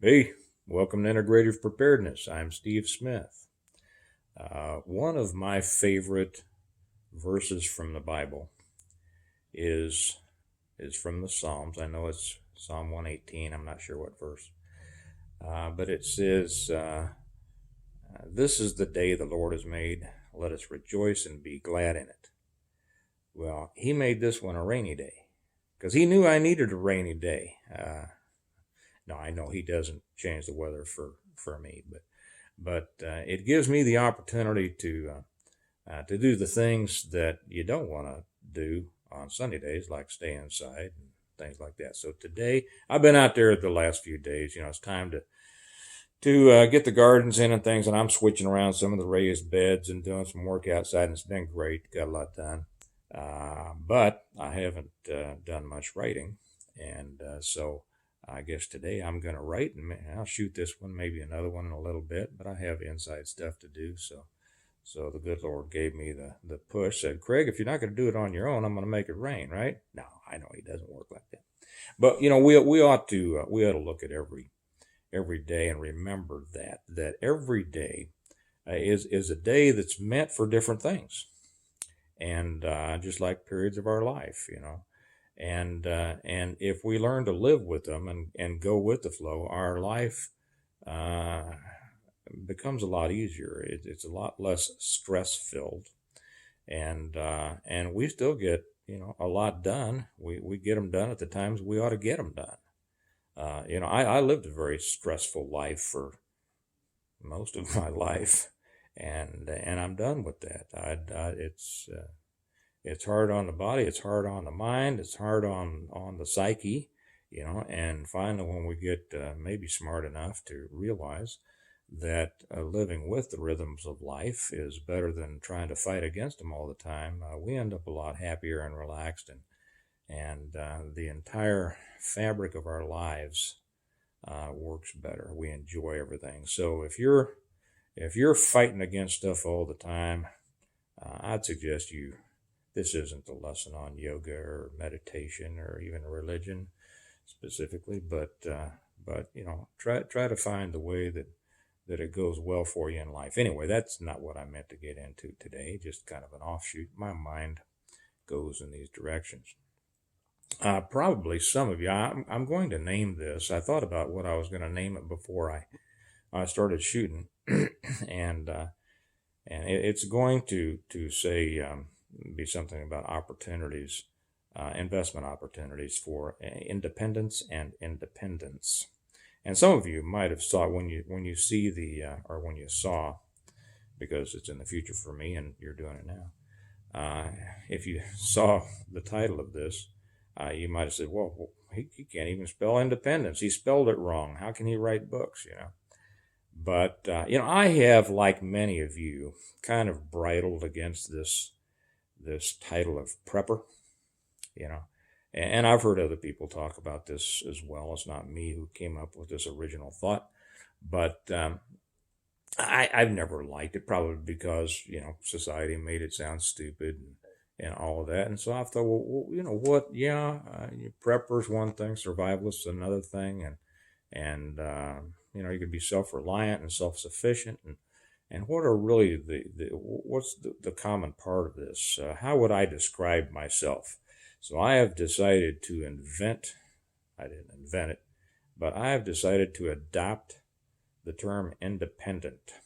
Hey, welcome to Integrative Preparedness. I'm Steve Smith. One of my favorite verses from the Bible is from the Psalms. I know it's Psalm 118. I'm not sure what verse, but it says, "This is the day the Lord has made. Let us rejoice and be glad in it." Well, He made this one a rainy day because He knew I needed a rainy day. No, I know He doesn't change the weather for me, but it gives me the opportunity to do the things that you don't want to do on Sunday days, like stay inside and things like that. So today, I've been out there the last few days. It's time to get the gardens in and things, and I'm switching around some of the raised beds and doing some work outside, and it's been great. Got a lot done, but I haven't done much writing, and so I guess today I'm going to write, and I'll shoot this one, maybe another one in a little bit, but I have inside stuff to do. So the good Lord gave me the push, said, Craig, if you're not going to do it on your own, I'm going to make it rain, right? No, I know He doesn't work like that. But, we ought to look at every day and remember that every day is a day that's meant for different things. And just like periods of our life. And if we learn to live with them and go with the flow, our life becomes a lot easier. It's a lot less stress filled, and we still get a lot done. We get them done at the times we ought to get them done. I lived a very stressful life for most of my life, and I'm done with that. It's hard on the body, it's hard on the mind, it's hard on the psyche. And finally, when we get maybe smart enough to realize that living with the rhythms of life is better than trying to fight against them all the time, we end up a lot happier and relaxed, and the entire fabric of our lives works better. We enjoy everything. So if you're fighting against stuff all the time, I'd suggest you. This isn't a lesson on yoga or meditation or even religion specifically, but try to find the way that it goes well for you in life. Anyway, that's not what I meant to get into today. Just kind of an offshoot. My mind goes in these directions. Probably some of you. I'm going to name this. I thought about what I was going to name it before I started shooting, and it's going to say. Be something about opportunities, investment opportunities for independence and independence. And some of you might have saw when you see or when you saw, because it's in the future for me and you're doing it now. If you saw the title of this, you might have said, "Well, he can't even spell independence. He spelled it wrong. How can he write books?" But I have, like many of you, kind of bridled against this title of prepper, and I've heard other people talk about this as well. It's not me who came up with this original thought, but I've never liked it, probably because society made it sound stupid and all of that. And so I thought, well, what? Yeah, prepper's one thing, survivalist's another thing, and you could be self-reliant and self-sufficient, and what are really what's the common part of this? How would I describe myself? So I have decided to I didn't invent it, but I have decided to adopt the term independent.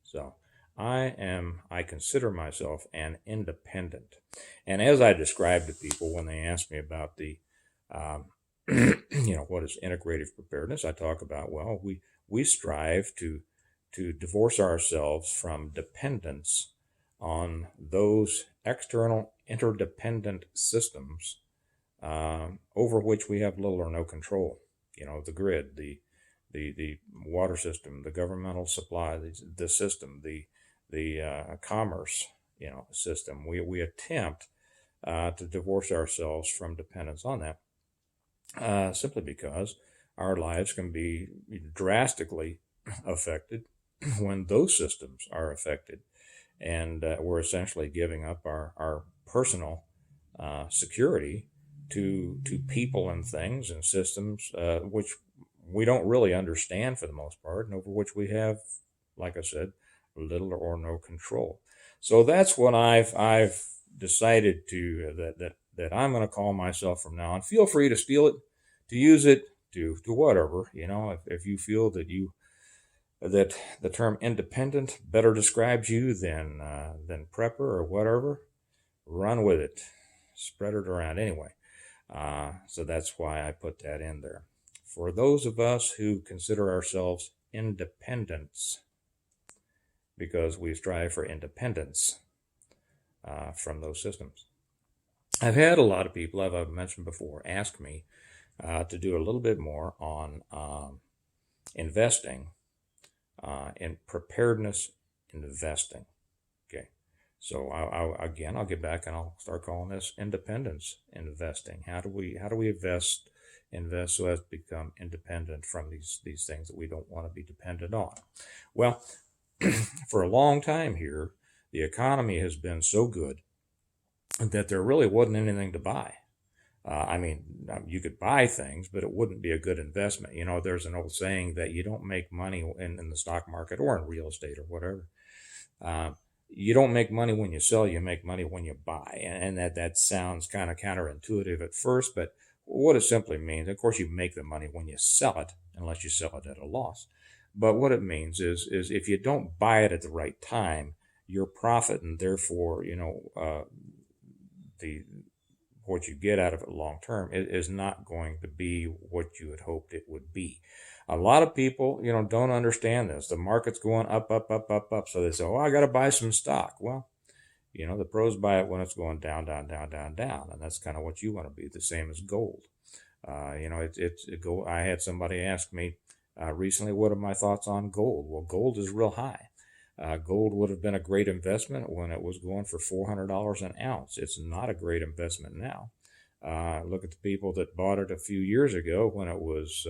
So I consider myself an independent. And as I describe to people when they ask me about the, what is integrative preparedness, I talk about, well, we strive to divorce ourselves from dependence on those external interdependent systems over which we have little or no control. The grid, the water system, the governmental supply, the system, the commerce, system. We attempt to divorce ourselves from dependence on that, simply because our lives can be drastically affected when those systems are affected, and we're essentially giving up our personal security to people and things and systems which we don't really understand for the most part, and over which we have, like I said, little or no control. So that's what I've decided that I'm going to call myself from now on. Feel free to steal it, to use it, to whatever. If you feel that the term independent better describes you than prepper or whatever, run with it, spread it around anyway. So that's why I put that in there. For those of us who consider ourselves independents, because we strive for independence from those systems. I've had a lot of people, as I've mentioned before, ask me to do a little bit more on investing in preparedness investing. Okay, so I'll get back and I'll start calling this independence investing. How do we invest so as to become independent from these things that we don't want to be dependent on? Well, for a long time here, the economy has been so good that there really wasn't anything to buy. You could buy things, but it wouldn't be a good investment. There's an old saying that you don't make money in the stock market or in real estate or whatever. You don't make money when you sell, you make money when you buy. And that sounds kind of counterintuitive at first, but what it simply means, of course, you make the money when you sell it, unless you sell it at a loss. But what it means is if you don't buy it at the right time, your profit and therefore, what you get out of it long term is not going to be what you had hoped it would be. A lot of people, don't understand this. The market's going up, up, up, up, up. So they say, I got to buy some stock. Well, the pros buy it when it's going down, down, down, down, down. And that's kind of what you want to be, the same as gold. I had somebody ask me recently, what are my thoughts on gold? Well, gold is real high. Gold would have been a great investment when it was going for $400 an ounce. It's not a great investment now. Look at the people that bought it a few years ago when it was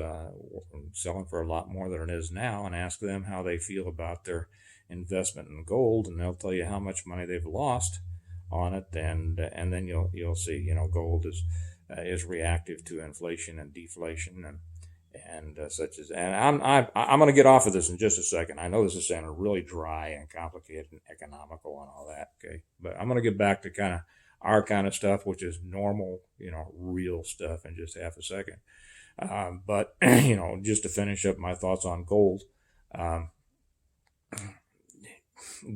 selling for a lot more than it is now, and ask them how they feel about their investment in gold, and they'll tell you how much money they've lost on it, and then you'll see, gold is reactive to inflation and deflation and such as. And I'm going to get off of this in just a second. I know this is sounding really dry and complicated and economical and all that. Okay, but I'm going to get back to kind of our kind of stuff, which is normal, real stuff, in just half a second. But just to finish up my thoughts on gold,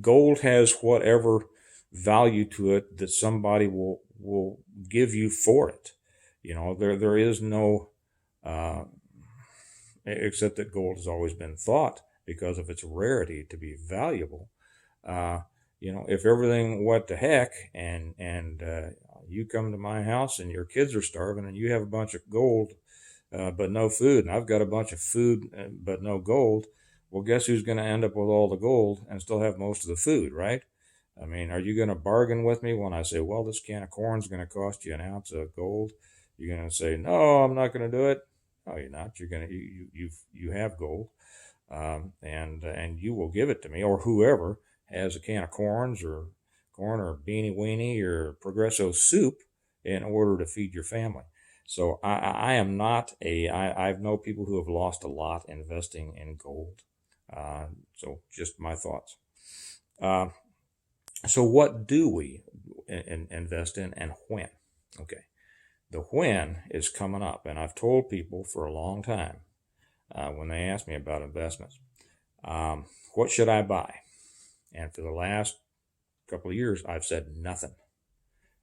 gold has whatever value to it that somebody will give you for it. There is no, except that gold has always been thought, because of its rarity, to be valuable. If everything went to heck and you come to my house and your kids are starving and you have a bunch of gold but no food, and I've got a bunch of food but no gold, well, guess who's going to end up with all the gold and still have most of the food, right? I mean, are you going to bargain with me when I say, well, this can of corn is going to cost you an ounce of gold? You're going to say, no, I'm not going to do it. No, you're not. You're going to you have gold, and you will give it to me, or whoever has a can of corn or beanie weenie or Progresso soup in order to feed your family. So I am not I've known people who have lost a lot investing in gold. So just my thoughts. So what do we invest in, and when? Okay. The when is coming up, and I've told people for a long time when they ask me about investments, what should I buy? And for the last couple of years, I've said nothing.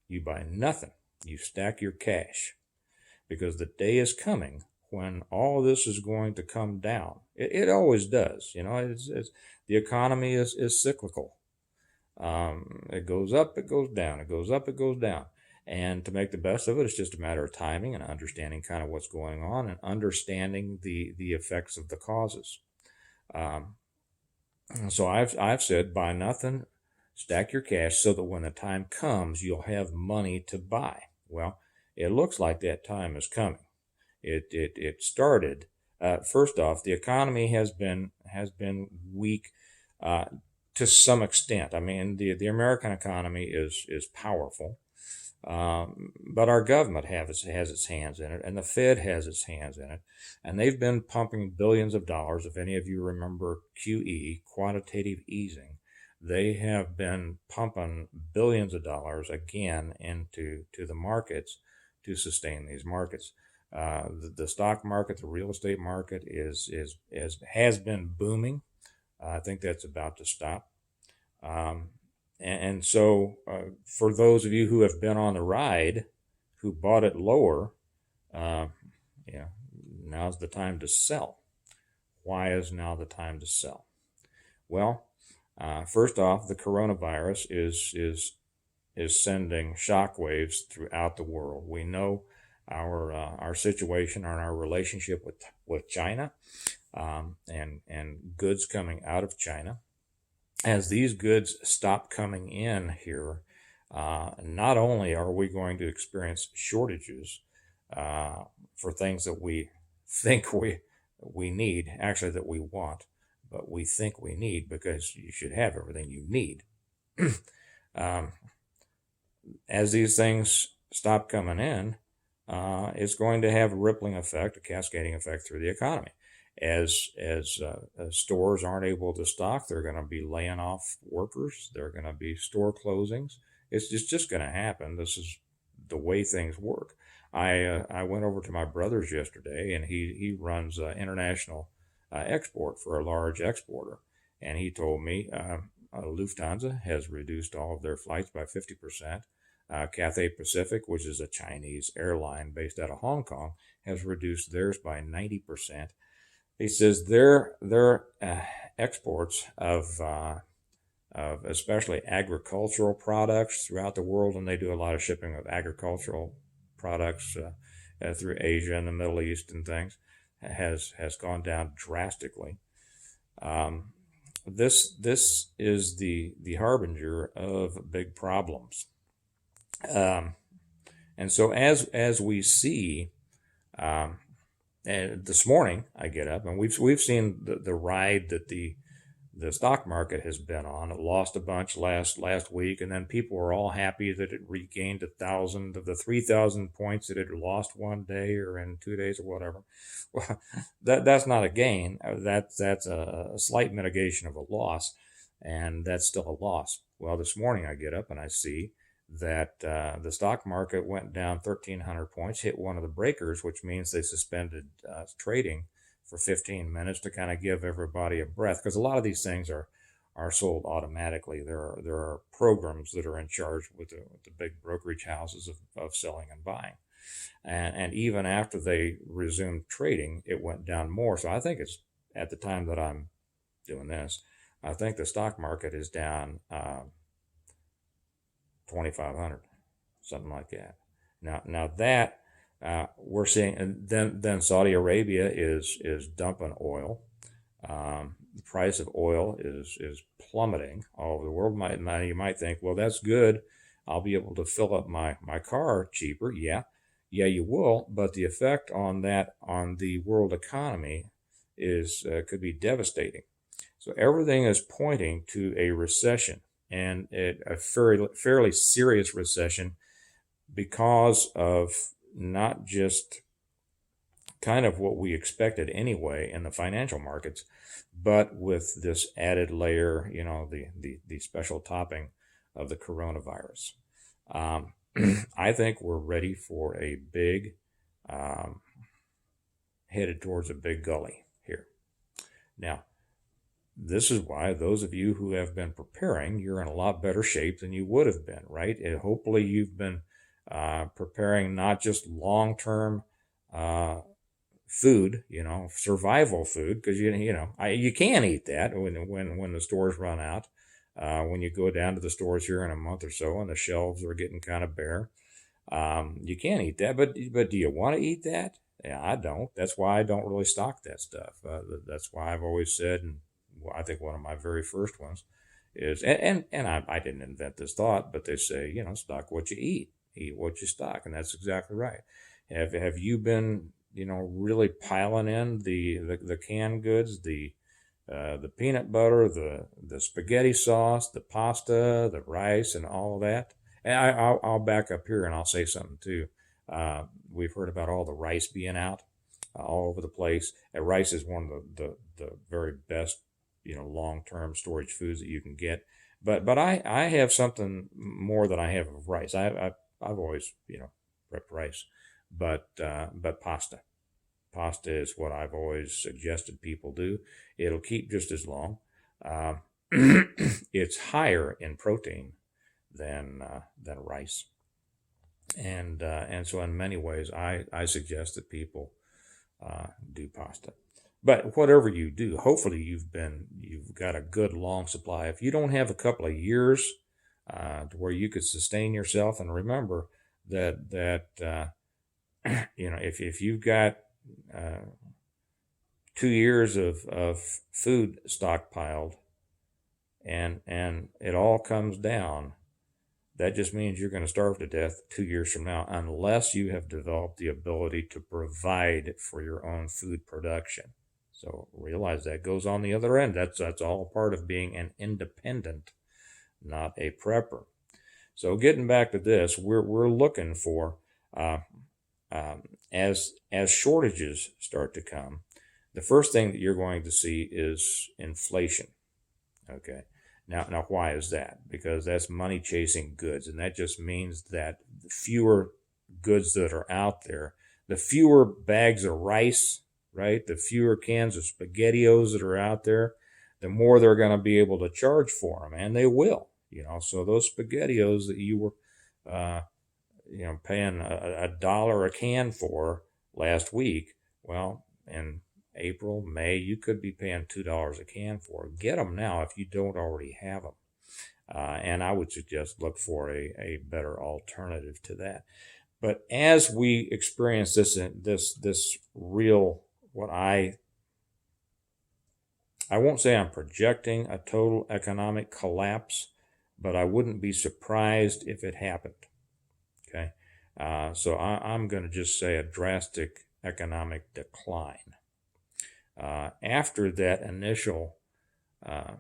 You buy nothing. You stack your cash, because the day is coming when all this is going to come down. It always does. It's the economy is cyclical. It goes up, it goes down. It goes up, it goes down. And to make the best of it, it's just a matter of timing and understanding kind of what's going on and understanding the effects of the causes. So I've said, buy nothing, stack your cash, so that when the time comes, you'll have money to buy. Well, it looks like that time is coming. It started. First off, the economy has been weak to some extent. I mean, the American economy is powerful. But our government has its hands in it, and the Fed has its hands in it, and they've been pumping billions of dollars. If any of you remember QE, quantitative easing, they have been pumping billions of dollars again into the markets to sustain these markets. The stock market, the real estate market has been booming. I think that's about to stop. Um, and so, for those of you who have been on the ride, who bought it lower, uh, yeah, now's the time to sell. Why is now the time to sell? Well, first off, the coronavirus is sending shockwaves throughout the world. We know our situation and our relationship with China, and goods coming out of China. As these goods stop coming in here, not only are we going to experience shortages for things that we think we need, actually that we want, but we think we need because you should have everything you need. um, as these things stop coming in, it's going to have a rippling effect, a cascading effect through the economy. As stores aren't able to stock, they're going to be laying off workers. There are going to be store closings. It's just going to happen. This is the way things work. I went over to my brother's yesterday, and he runs international export for a large exporter, and he told me Lufthansa has reduced all of their flights by 50%. Cathay Pacific, which is a Chinese airline based out of Hong Kong, has reduced theirs by 90%. He says their exports of especially agricultural products throughout the world, and they do a lot of shipping of agricultural products through Asia and the Middle East and things, has gone down drastically. This is the harbinger of big problems. And so as we see, and this morning I get up, and we've seen the ride that the stock market has been on. It lost a bunch last week, and then people were all happy that it regained 1,000 of the 3,000 points that it had lost one day or in 2 days or whatever. Well, that's not a gain. That's a slight mitigation of a loss, and that's still a loss. Well, this morning I get up and I see that the stock market went down 1,300 points, hit one of the breakers, which means they suspended trading for 15 minutes to kind of give everybody a breath, because a lot of these things are sold automatically. There are programs that are in charge with the big brokerage houses of selling and buying, and even after they resumed trading, it went down more. So I think it's, at the time that I'm doing this, I think the stock market is down 2,500, something like that. Now that we're seeing, and then Saudi Arabia is dumping oil. The price of oil is plummeting all over the world. Now you might think, well, that's good. I'll be able to fill up my car cheaper. Yeah, you will. But the effect on that on the world economy is could be devastating. So everything is pointing to a recession, and a fairly serious recession, because of not just kind of what we expected anyway in the financial markets, but with this added layer, the special topping of the coronavirus. I think we're ready for a big, headed towards a big gully here. Now, this is why those of you who have been preparing, you're in a lot better shape than you would have been, right? And hopefully you've been preparing not just long-term food, survival food, because you can't eat that when the stores run out. When you go down to the stores here in a month or so, and the shelves are getting kind of bare, you can't eat that. But do you want to eat that? Yeah, I don't. That's why I don't really stock that stuff. That's why I've always said, and I think one of my very first ones is, and I didn't invent this thought, but they say, stock what you eat what you stock, and that's exactly right. Have you been, really piling in the canned goods, the peanut butter, the spaghetti sauce, the pasta, the rice, and all of that? And I'll back up here and I'll say something too. We've heard about all the rice being out all over the place. And rice is one of the very best, long-term storage foods that you can get. But I have something more than I have of rice. I've always, prepped rice, but pasta. Pasta is what I've always suggested people do. It'll keep just as long. Um, it's higher in protein than rice, and so in many ways, I suggest that people do pasta. But whatever you do, hopefully you've got a good long supply. If you don't have a couple of years to where you could sustain yourself, and remember that if you've got uh, 2 years of food stockpiled and it all comes down, that just means you're going to starve to death 2 years from now, unless you have developed the ability to provide for your own food production. So realize that goes on the other end. That's all part of being an independent, not a prepper. So getting back to this, we're looking for uh, as shortages start to come, the first thing that you're going to see is inflation. Okay. Now, why is that? Because that's money chasing goods, and that just means that the fewer goods that are out there, the fewer bags of rice, right? The fewer cans of SpaghettiOs that are out there, the more they're going to be able to charge for them, and they will. So those SpaghettiOs that you were, paying a dollar a can for last week, well, in April, May, you could be paying $2 a can for. Get them now if you don't already have them. And I would suggest look for a better alternative to that. But as we experience this real, what I won't say I'm projecting a total economic collapse, but I wouldn't be surprised if it happened. Okay, so I'm going to just say a drastic economic decline. After that initial uh,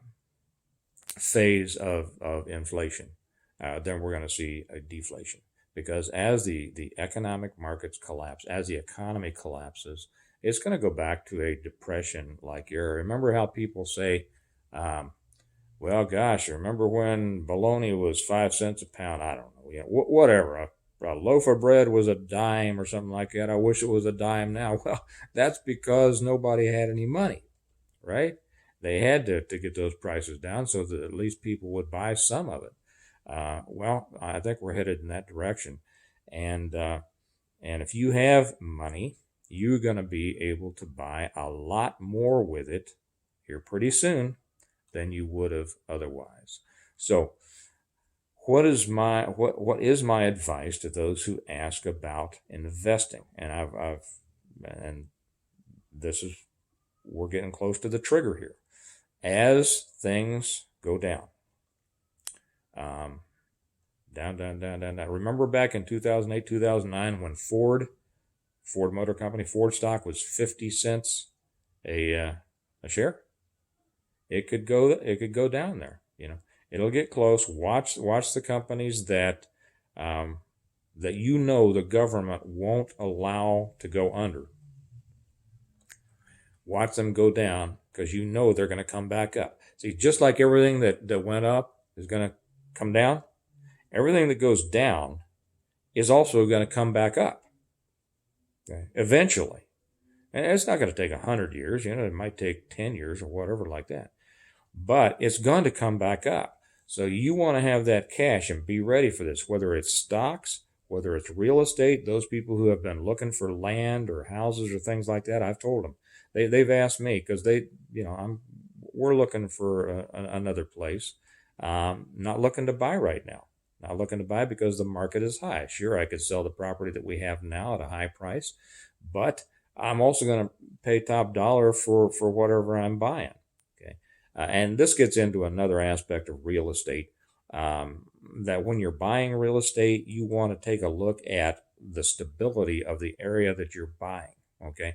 phase of inflation, then we're going to see a deflation. Because as the economic markets collapse, as the economy collapses, it's going to go back to a depression-like era. Remember how people say, um, well, gosh, remember when bologna was 5 cents a pound? I don't know, whatever. A loaf of bread was a dime or something like that. I wish it was a dime now. Well, that's because nobody had any money, right? They had to get those prices down so that at least people would buy some of it. Well, I think we're headed in that direction. And if you have money, you're going to be able to buy a lot more with it here pretty soon than you would have otherwise. So, what is my advice to those who ask about investing? And and this is, we're getting close to the trigger here. As things go down, um, down. Remember back in 2008, 2009, when Ford Motor Company, Ford stock was 50 cents a share. It could go down there. It'll get close. Watch the companies that that the government won't allow to go under. Watch them go down, because they're going to come back up. See, just like everything that went up is going to come down, everything that goes down is also going to come back up. Okay? Eventually. And it's not going to take 100 years. It might take 10 years or whatever like that. But it's going to come back up. So you want to have that cash and be ready for this, whether it's stocks, whether it's real estate. Those people who have been looking for land or houses or things like that, I've told them. They've asked me, because we're looking for another place. Not looking to buy right now. Not looking to buy because the market is high. Sure, I could sell the property that we have now at a high price, but I'm also going to pay top dollar for whatever I'm buying. Okay, and this gets into another aspect of real estate. That when you're buying real estate, you want to take a look at the stability of the area that you're buying. Okay,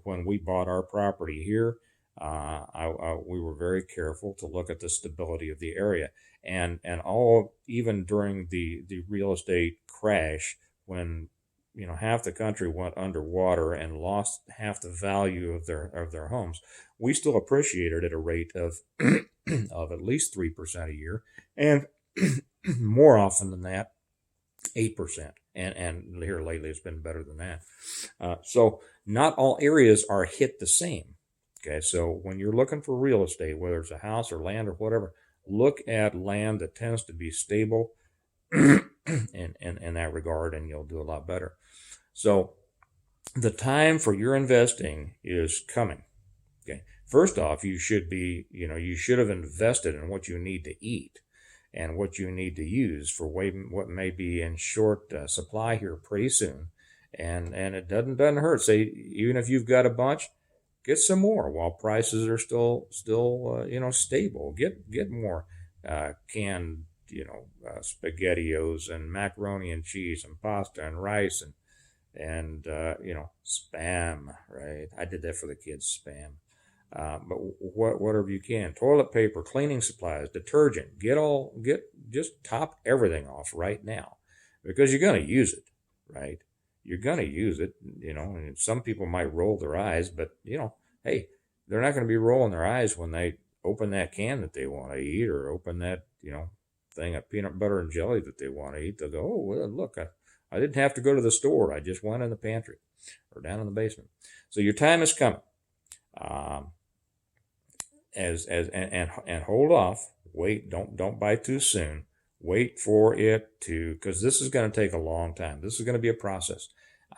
when we bought our property here, we were very careful to look at the stability of the area, and even during the real estate crash, when half the country went underwater and lost half the value of their homes, we still appreciated at a rate of of at least 3% a year, and more often than that, 8%. And here lately, it's been better than that. So not all areas are hit the same. Okay, so when you're looking for real estate, whether it's a house or land or whatever, look at land that tends to be stable in that regard, and you'll do a lot better. So the time for your investing is coming. Okay, first off, you should have invested in what you need to eat and what you need to use for what may be in short supply here pretty soon. And it doesn't hurt. Say, even if you've got a bunch, get some more while prices are still stable. Get more canned spaghettios and macaroni and cheese and pasta and rice and spam. Right, I did that for the kids, spam. But whatever you can, toilet paper, cleaning supplies, detergent, just top everything off right now, because you're going to use it, right? You're going to use it, and some people might roll their eyes, but hey, they're not going to be rolling their eyes when they open that can that they want to eat, or open that, thing of peanut butter and jelly that they want to eat. They'll go, oh, well, look, I didn't have to go to the store. I just went in the pantry or down in the basement. So your time is coming. And hold off. Wait, don't buy too soon. Wait for it because this is going to take a long time. This is going to be a process.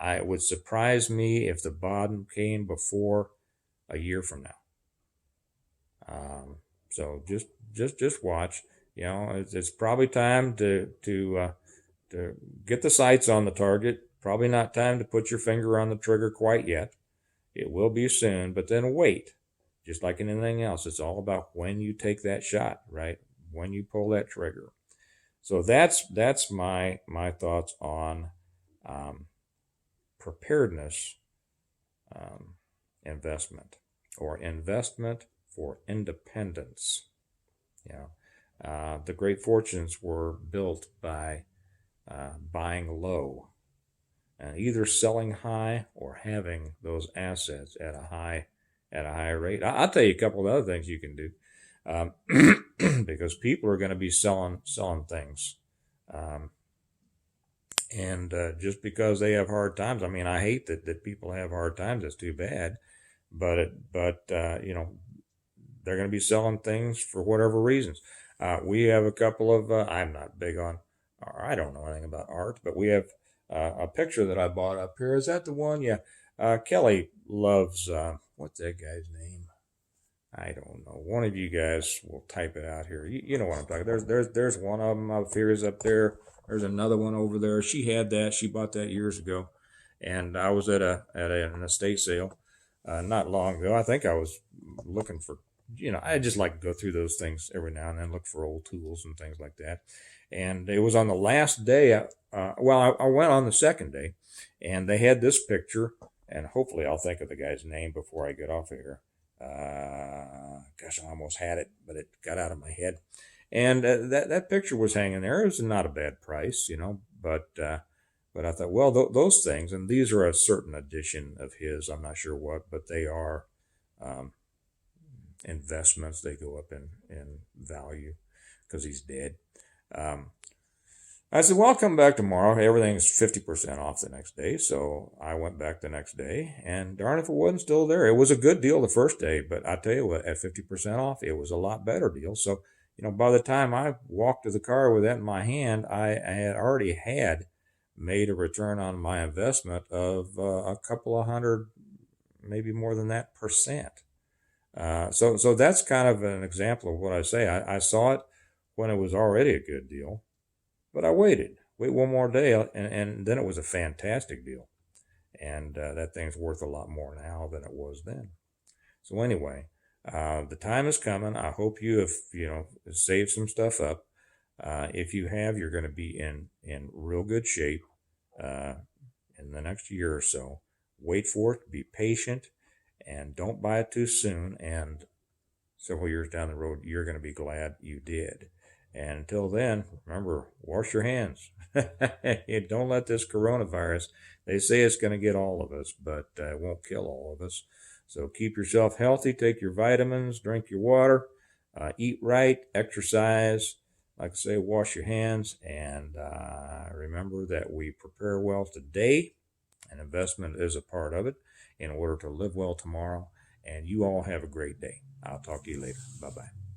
It would surprise me if the bottom came before a year from now. So just watch. It's probably time to get the sights on the target. Probably not time to put your finger on the trigger quite yet. It will be soon, but then wait. Just like in anything else, it's all about when you take that shot, right? When you pull that trigger. So that's my thoughts on preparedness investment, or investment for independence. The great fortunes were built by buying low, and either selling high or having those assets at a high rate. I'll tell you a couple of other things you can do, because people are going to be selling things, and just because they have hard times. I mean, I hate that people have hard times. It's too bad, but they're going to be selling things for whatever reasons. We have a couple of. I'm not big on, or I don't know anything about art, but we have a picture that I bought up here. Is that the one? Yeah. Kelly loves. What's that guy's name? I don't know. One of you guys will type it out here. You know what I'm talking. There's one of them up here. Is up there. There's another one over there. She had that. She bought that years ago, and I was at an estate sale not long ago. I think I was looking for. I just like to go through those things every now and then, look for old tools and things like that. And it was on the last day. I went on the second day, and they had this picture. And hopefully I'll think of the guy's name before I get off of here. Gosh, I almost had it, but it got out of my head. And that picture was hanging there. It was not a bad price, but I thought, well, those things, and these are a certain edition of his. I'm not sure what, but they are investments. They go up in value because he's dead. I said, well, I'll come back tomorrow. Everything's 50% off the next day. So I went back the next day, and darn if it wasn't still there. It was a good deal the first day, but I tell you what, at 50% off, it was a lot better deal. So, by the time I walked to the car with that in my hand, I had already made a return on my investment of a couple of hundred, maybe more than that, percent. So that's kind of an example of what I say. I saw it when it was already a good deal. But I wait one more day, and then it was a fantastic deal. And that thing's worth a lot more now than it was then. So anyway, the time is coming. I hope you have, saved some stuff up. If you have, you're going to be in real good shape in the next year or so. Wait for it. Be patient. And don't buy it too soon. And several years down the road, you're going to be glad you did. And until then, remember, wash your hands. Don't let this coronavirus, they say it's going to get all of us, but it won't kill all of us. So keep yourself healthy, take your vitamins, drink your water, eat right, exercise. Like I say, wash your hands, and remember that we prepare well today, and investment is a part of it in order to live well tomorrow. And you all have a great day. I'll talk to you later. Bye-bye.